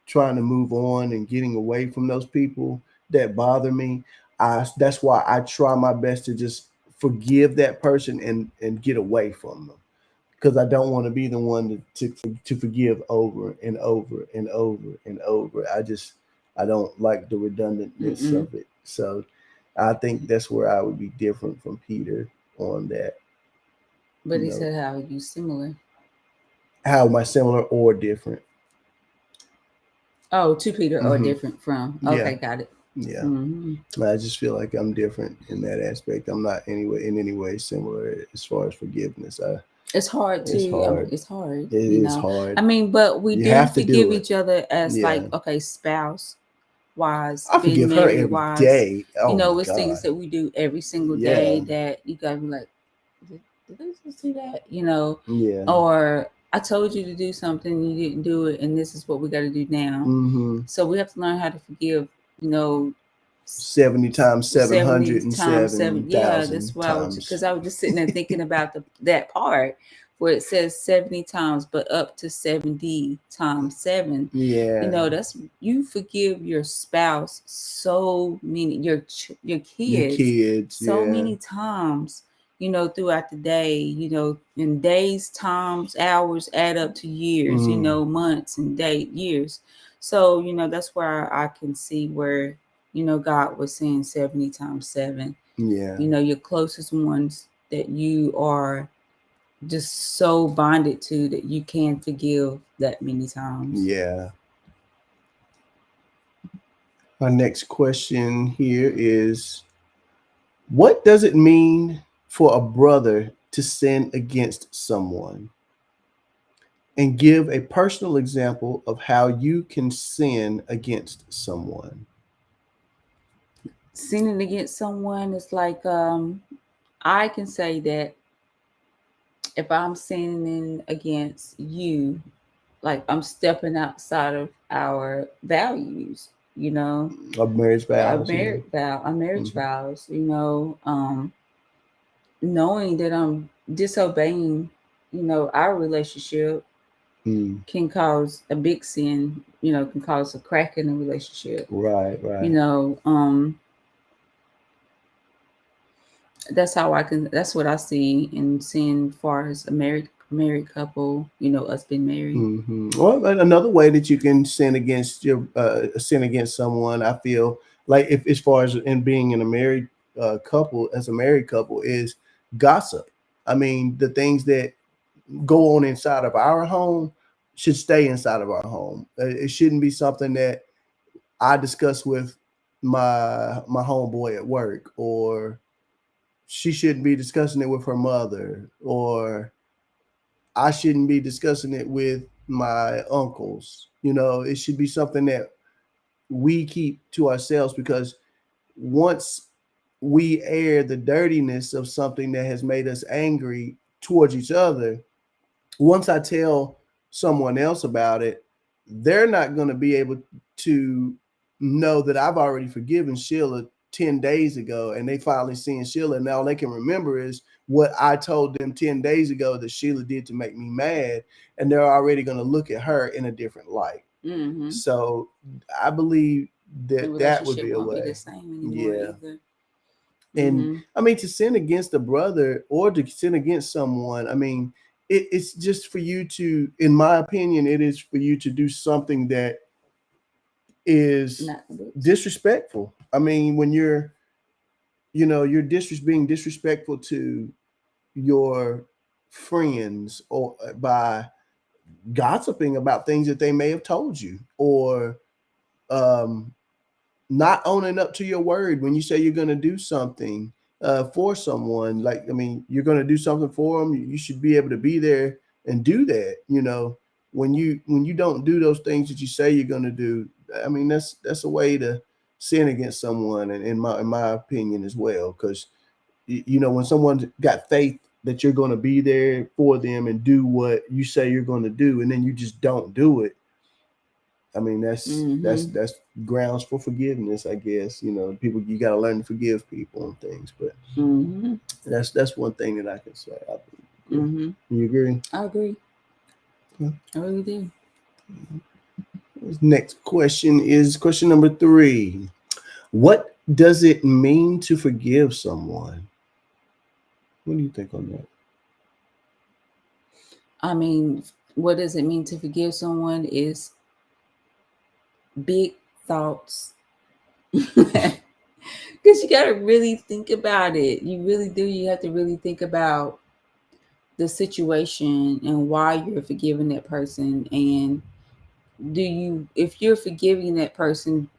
trying to move on and getting away from those people that bother me. That's why I try my best to just forgive that person and get away from them, because I don't want to be the one to forgive over and over and over and over. I don't like the redundantness of it. So I think that's where I would be different from Peter on that. But he said, how are you similar? How am I similar or different? Oh, to Peter or different from. Okay, Yeah. got it. Yeah. I just feel like I'm different in that aspect. I'm not in any way similar as far as forgiveness. It's hard to. It's hard. It is hard. I mean, but we do forgive each other as like, okay, spouse wise. I forgive her every day. Oh, it's things that we do every single day that you gotta be like, did they just do that? Yeah. Or I told you to do something, you didn't do it, and this is what we got to do now. So we have to learn how to forgive. 70 times 707. Yeah, that's why because I was just sitting there thinking about that part where it says 70 times, but up to 70 times 7. Yeah, that's you forgive your spouse so many your kids so many times. Throughout the day, in days, times, hours add up to years, months and years. So, that's where I can see where, God was saying 70 times 7. Yeah. Your closest ones that you are just so bonded to that you can forgive that many times. Yeah. Our next question here is, what does it mean for a brother to sin against someone? And give a personal example of how you can sin against someone. Sinning against someone is like, I can say that if I'm sinning against you, like I'm stepping outside of our values, Of marriage vows. Our marriage vows, knowing that I'm disobeying, our relationship can cause a big sin, can cause a crack in the relationship. Right. That's what I see in sin far as a married couple, us being married. Well, another way that you can sin against someone, I feel like, if as far as in being in a married couple, as a married couple, is gossip. I mean, the things that go on inside of our home should stay inside of our home. It shouldn't be something that I discuss with my homeboy at work, or she shouldn't be discussing it with her mother, or I shouldn't be discussing it with my uncles. It should be something that we keep to ourselves, because once we air the dirtiness of something that has made us angry towards each other, once I tell someone else about it, they're not going to be able to know that I've already forgiven Sheila 10 days ago, and they finally seeing Sheila, and all they can remember is what I told them 10 days ago that Sheila did to make me mad, and they're already going to look at her in a different light. So I believe that would be a way. Be the same anymore either. And I mean, to sin against a brother or to sin against someone, I mean, it's just for you to, in my opinion, it is for you to do something that is disrespectful. I mean, when you're being disrespectful to your friends, or by gossiping about things that they may have told you, or not owning up to your word when you say you're going to do something for someone. Like, I mean, you're going to do something for them, you should be able to be there and do that. When you don't do those things that you say you're going to do, I mean, that's a way to sin against someone, and in my opinion as well, because when someone's got faith that you're going to be there for them and do what you say you're going to do, and then you just don't do it, I mean, that's grounds for forgiveness, I guess. People, you got to learn to forgive people and things, but that's one thing that I can say. You agree? I agree. Yeah. I really do. Next question is question number 3. What does it mean to forgive someone? What do you think on that? I mean, what does it mean to forgive someone is big thoughts. Because you got to really think about it. You really do. You have to really think about the situation and why you're forgiving that person. And if you're forgiving that person,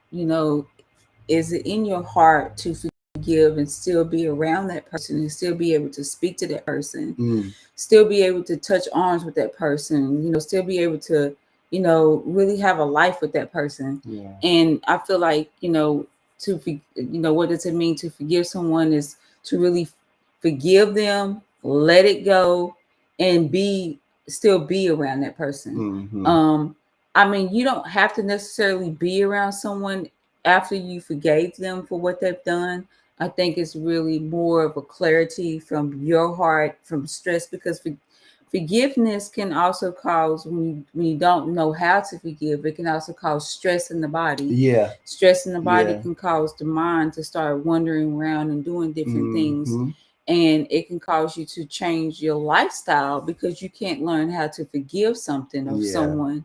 is it in your heart to forgive and still be around that person and still be able to speak to that person, still be able to touch arms with that person, still be able to, really have a life with that person. Yeah. And I feel like, what does it mean to forgive someone is to really forgive them, let it go, and still be around that person. I mean, you don't have to necessarily be around someone after you forgave them for what they've done. I think it's really more of a clarity from your heart, from stress, because forgiveness can also cause, when you don't know how to forgive, it can also cause stress in the body. Yeah. Stress in the body can cause the mind to start wandering around and doing different things. And it can cause you to change your lifestyle because you can't learn how to forgive something or someone.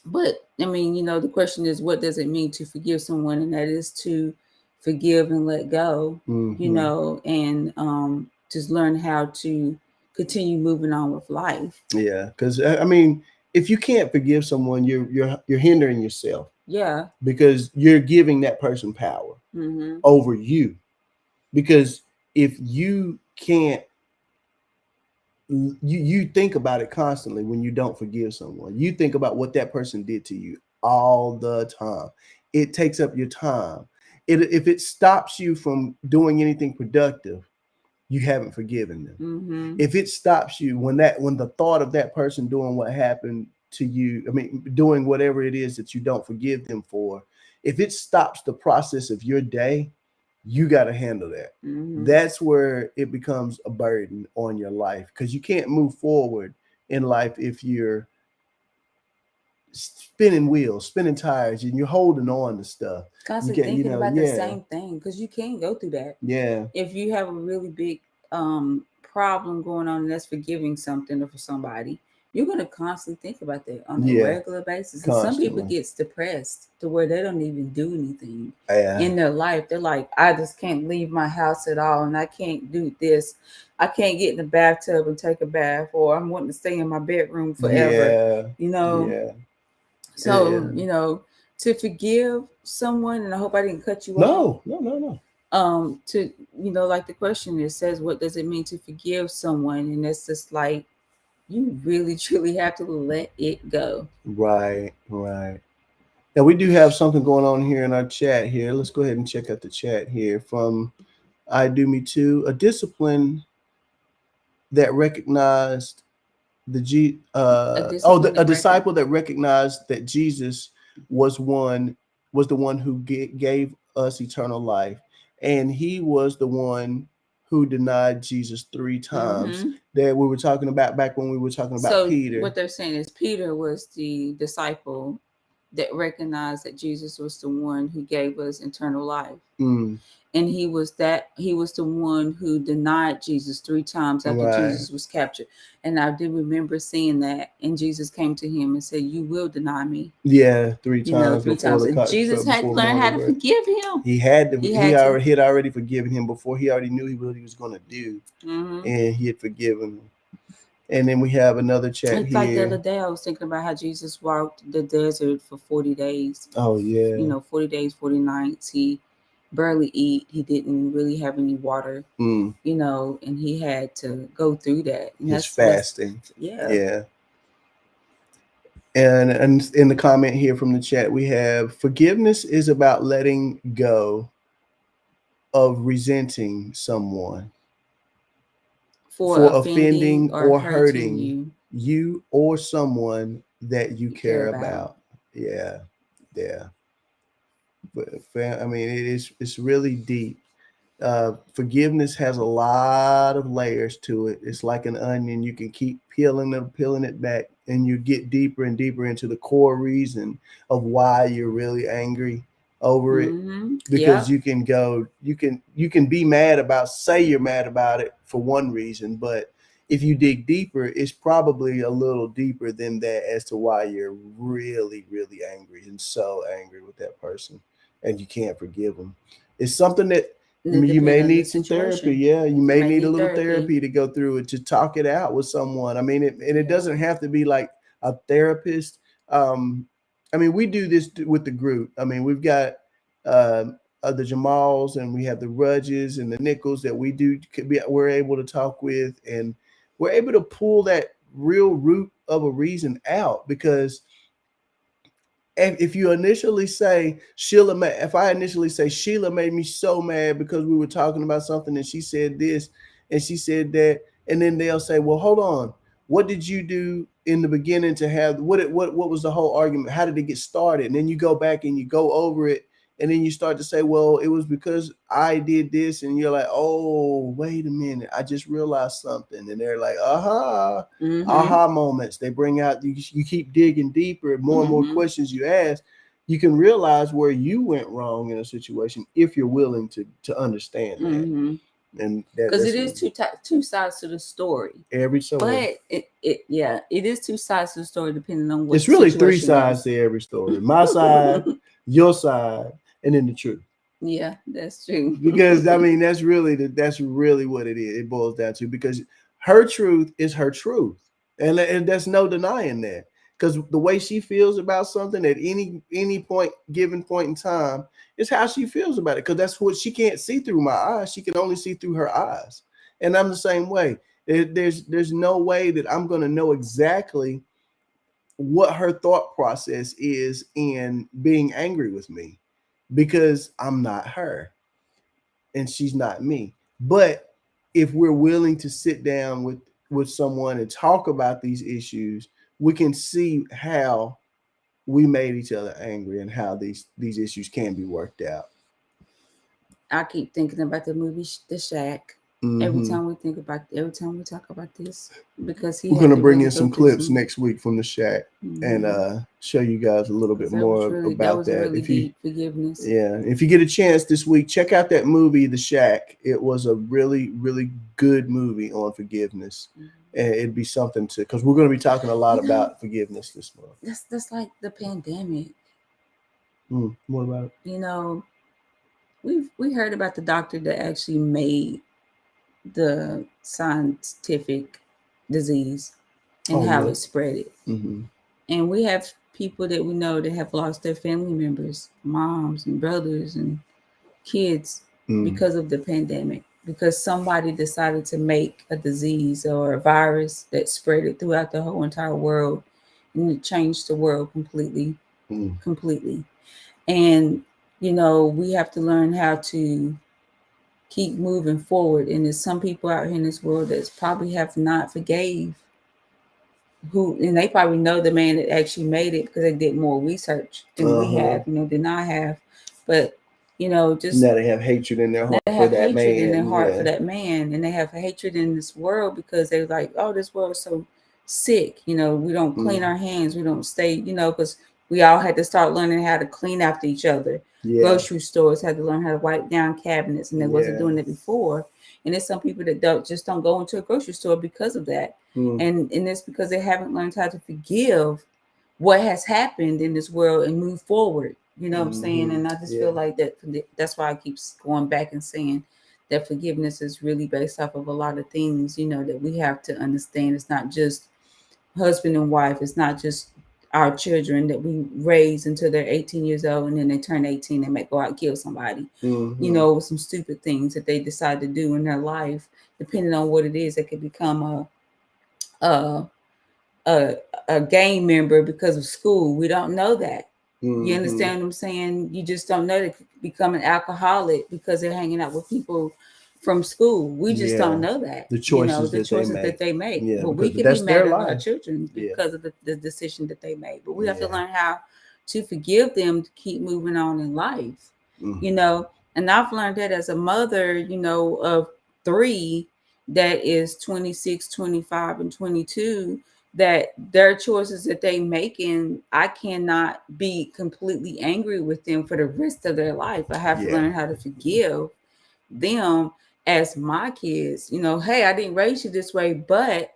But I mean, the question is, what does it mean to forgive someone? And that is to forgive and let go, and just learn how to continue moving on with life. Yeah, because I mean, if you can't forgive someone, you're hindering yourself. Yeah, because you're giving that person power over you. Because if you can't, you think about it constantly when you don't forgive someone. You think about what that person did to you all the time. It takes up your time. If it stops you from doing anything productive, you haven't forgiven them. If it stops you when the thought of that person doing what happened to you, I mean, doing whatever it is that you don't forgive them for, if it stops the process of your day, you got to handle that. That's where it becomes a burden on your life, because you can't move forward in life if you're spinning wheels, spinning tires, and you're holding on to stuff. Constantly thinking about the same thing, because you can't go through that. Yeah. If you have a really big problem going on, and that's forgiving something or for somebody, you're going to constantly think about that on a regular basis. And some people get depressed to where they don't even do anything in their life. They're like, I just can't leave my house at all, and I can't do this. I can't get in the bathtub and take a bath, or I'm wanting to stay in my bedroom forever. So, to forgive someone, and I hope I didn't cut you off. No. To, like the question, it says, what does it mean to forgive someone? And it's just like, you really truly have to let it go. Right. Now we do have something going on here in our chat here. Let's go ahead and check out the chat here from I Do Me Too. A discipline that recognized a disciple that recognized that Jesus was the one who gave us eternal life, and he was the one who denied Jesus 3 times. That we were talking about back when we were talking about Peter. What they're saying is Peter was the disciple that recognized that Jesus was the one who gave us eternal life. And he was the one who denied Jesus 3 times after Jesus was captured. And I do remember seeing that. And Jesus came to him and said, "You will deny me." Yeah, 3 times. 3 times. And Jesus had to learn how to forgive him. He had to. He had already forgiven him before. He already knew what he was going to do, and he had forgiven him. And then we have another chat here. Like the other day, I was thinking about how Jesus walked the desert for 40 days. Oh yeah. 40 days, 40 nights. He barely eat. He didn't really have any water. And he had to go through that. And that's fasting. Yeah. And in the comment here from the chat, we have, forgiveness is about letting go of resenting someone for offending or hurting you or someone that you care about. Yeah. But I mean, it's really deep. Forgiveness has a lot of layers to it. It's like an onion. You can keep peeling it back, and you get deeper and deeper into the core reason of why you're really angry over it. Because you can be mad about, say you're mad about it for one reason, but if you dig deeper, it's probably a little deeper than that as to why you're really, really angry and so angry with that person, and you can't forgive them. It's something that you may need some therapy. Yeah, you may need a little therapy to go through it, to talk it out with someone. I mean, it doesn't have to be like a therapist. I mean, we do this with the group. I mean, we've got the Jamals, and we have the Rudges and the Nichols that we're able to talk with, and we're able to pull that real root of a reason out. Because if you initially say Sheila made me so mad because we were talking about something and she said this and she said that, and then they'll say, well, hold on, what did you do in the beginning to have what was the whole argument? How did it get started? And then you go back and you go over it, and then you start to say, well, it was because I did this, and you're like, oh, wait a minute, I just realized something. And they're like, aha moments. They bring out, you keep digging deeper, more and more questions you ask, you can realize where you went wrong in a situation if you're willing to understand that. And because it is two sides to the story. Every so but it is two sides to the story depending on what. It's really three sides to every story. My side, your side, and then the truth. Yeah, that's true. Because I mean, that's really what it is. It boils down to, because her truth is her truth, and there's no denying that. Because the way she feels about something at any given point in time is how she feels about it. Because that's what she can't see through my eyes. She can only see through her eyes. And I'm the same way. There's no way that I'm going to know exactly what her thought process is in being angry with me, because I'm not her and she's not me. But if we're willing to sit down with someone and talk about these issues, we can see how we made each other angry and how these issues can be worked out. I keep thinking about the movie The Shack. Every time we talk about this, because we're going to bring in some clips next week from The Shack and show you guys a little bit more about that. Really deep forgiveness. Yeah, if you get a chance this week, check out that movie, The Shack. It was a really, really good movie on forgiveness, and it'd be something because we're going to be talking a lot about forgiveness this month. That's like the pandemic. What about it? You know, we heard about the doctor that actually made the scientific disease and how it spread it. And we have people that we know that have lost their family members, moms and brothers and kids because of the pandemic, because somebody decided to make a disease or a virus that spread it throughout the whole entire world, and it changed the world completely. And you know, we have to learn how to keep moving forward. And there's some people out here in this world that probably have not forgave and they probably know the man that actually made it because they did more research than we have, than I have. But just now they have hatred in their heart for that man. For that man, and they have hatred in this world because they're like, oh, this world is so sick. We don't clean our hands, we don't stay, because we all had to start learning how to clean after each other. Grocery stores had to learn how to wipe down cabinets, and they wasn't doing it before. And there's some people that don't go into a grocery store because of that. And it's because they haven't learned how to forgive what has happened in this world and move forward. You know what I'm saying? And I just feel like that's why I keep going back and saying that forgiveness is really based off of a lot of things, that we have to understand. It's not just husband and wife. It's not just our children that we raise until they're 18 years old, and then they turn 18 and may go out and kill somebody, some stupid things that they decide to do in their life, depending on what it is. They could become a gang member because of school. We don't know that. You understand what I'm saying? You just don't know. They could become an alcoholic because they're hanging out with people from school. We just don't know that. The choices, that they make. But we can be mad at our children because of the decision that they made. But we have to learn how to forgive them to keep moving on in life. And I've learned that as a mother, of 3 that is 26, 25, and 22, that their choices that they making, I cannot be completely angry with them for the rest of their life. I have to learn how to forgive them as my kids. Hey, I didn't raise you this way, but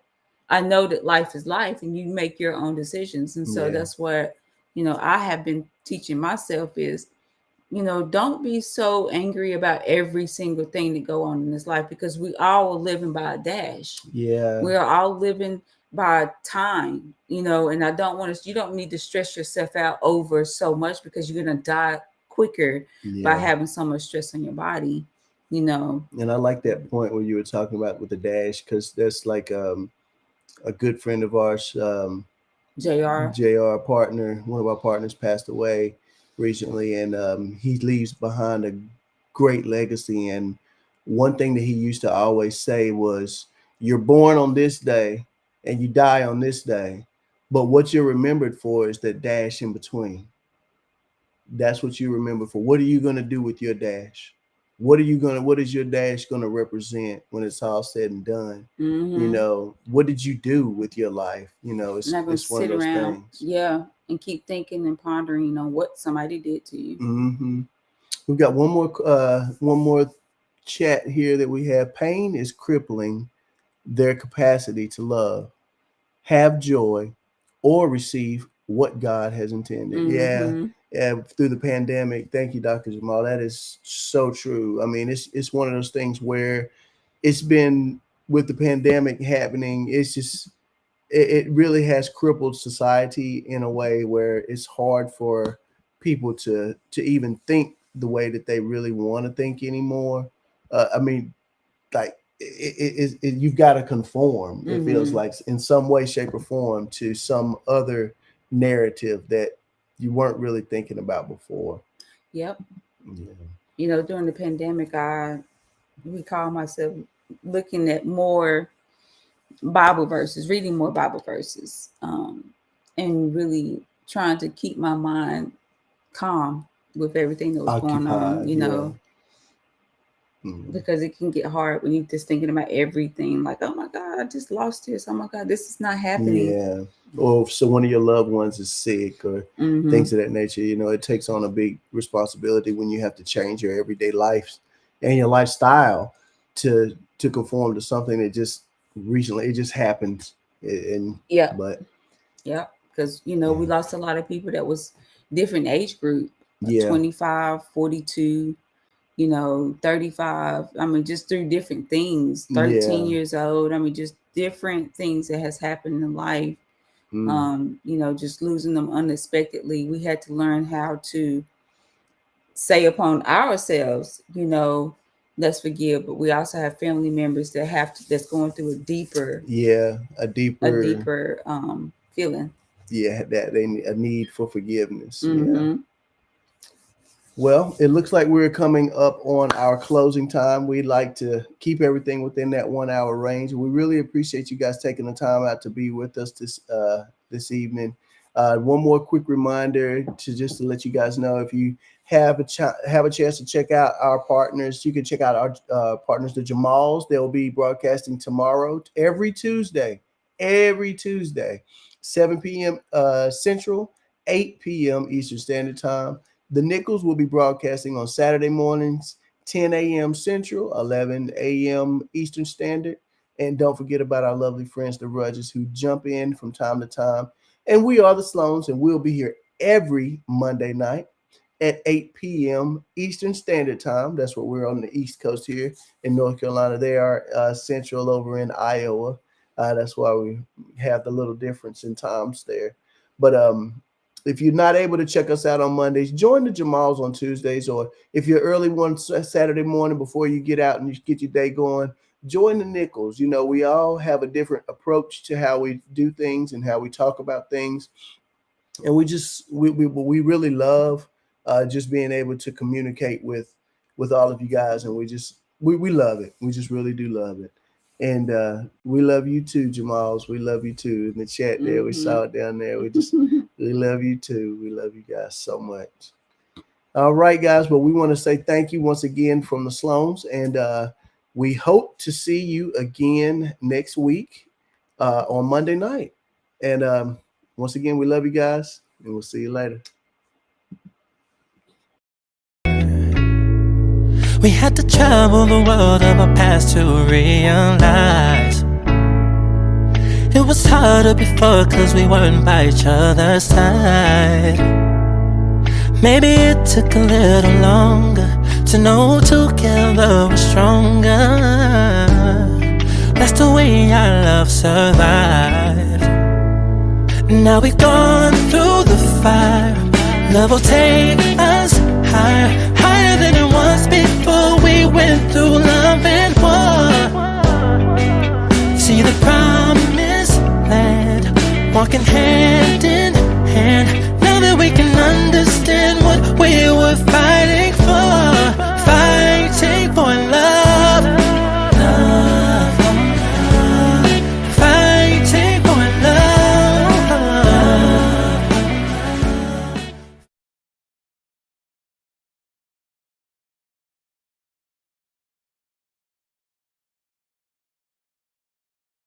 I know that life is life and you make your own decisions. And so that's what, I have been teaching myself is, don't be so angry about every single thing that go on in this life, because we all are living by a dash. Yeah. We're all living by time, and I don't want to, you don't need to stress yourself out over so much, because you're going to die quicker by having so much stress on your body, And I like that point where you were talking about with the dash, because that's like a good friend of ours, JR partner, one of our partners passed away recently, and he leaves behind a great legacy. And one thing that he used to always say was, you're born on this day and you die on this day, but what you're remembered for is that dash in between. That's what you remember for. What are you going to do with your dash? What is your dash going to represent when it's all said and done? What did you do with your life? It's not going to one sit of those around, things. And keep thinking and pondering, what somebody did to you. Mm-hmm. We've got one more chat here that we have. Pain is crippling their capacity to love, have joy, or receive what God has intended. Mm-hmm. Yeah, through the pandemic. Thank you, Dr. Jamal. That is so true. I mean, it's one of those things where it's been, with the pandemic happening, it's just, it really has crippled society in a way where it's hard for people to even think the way that they really want to think anymore. I mean, like you've got to conform. It feels like in some way, shape, or form to some other narrative that you weren't really thinking about before. Yep. Yeah. During the pandemic, I recall myself looking at more Bible verses, reading more Bible verses, and really trying to keep my mind calm with everything that was going on, because it can get hard when you're just thinking about everything, like, oh my God, I just lost this. Oh my God, this is not happening. Yeah. Or so one of your loved ones is sick, or things of that nature. It takes on a big responsibility when you have to change your everyday life and your lifestyle to conform to something that just recently, it just happened. Because we lost a lot of people that was different age group, 25, 42, 35. I mean, just through different things, 13 years old. I mean, just different things that has happened in life. Just losing them unexpectedly. We had to learn how to say upon ourselves, let's forgive, but we also have family members that's going through a deeper feeling. Yeah, that they need a need for forgiveness. Yeah. Well, it looks like we're coming up on our closing time. We'd like to keep everything within that 1 hour range. We really appreciate you guys taking the time out to be with us this evening. One more quick reminder to let you guys know, if you have a chance to check out our partners, you can check out our partners, the Jamals. They'll be broadcasting tomorrow, every Tuesday, 7 p.m. Central, 8 p.m. Eastern Standard Time. The Nichols will be broadcasting on Saturday mornings, 10 a.m. Central, 11 a.m. Eastern Standard. And don't forget about our lovely friends, the Rudges, who jump in from time to time. And we are the Sloans, and we'll be here every Monday night at 8 p.m. Eastern Standard Time. That's what we're on the East Coast here in North Carolina. They are Central over in Iowa. That's why we have the little difference in times there. But if you're not able to check us out on Mondays, join the Jamals on Tuesdays, or if you're early one Saturday morning before you get out and you get your day going, join the Nichols. We all have a different approach to how we do things and how we talk about things. And we really love just being able to communicate with all of you guys. And we love it. We just really do love it. And we love you too, Jamals. We love you too. In the chat there, we saw it down there. We love you too. We love you guys so much. All right, guys. Well, we want to say thank you once again from the Sloans, and we hope to see you again next week on Monday night. And once again, we love you guys, and we'll see you later. We had to travel the world of our past to realize it was harder before cause we weren't by each other's side. Maybe it took a little longer to know together we're stronger. That's the way our love survived. Now we've gone through the fire. Love will take us higher, higher than it was before we went through love and war. See the promised land, walking hand in hand.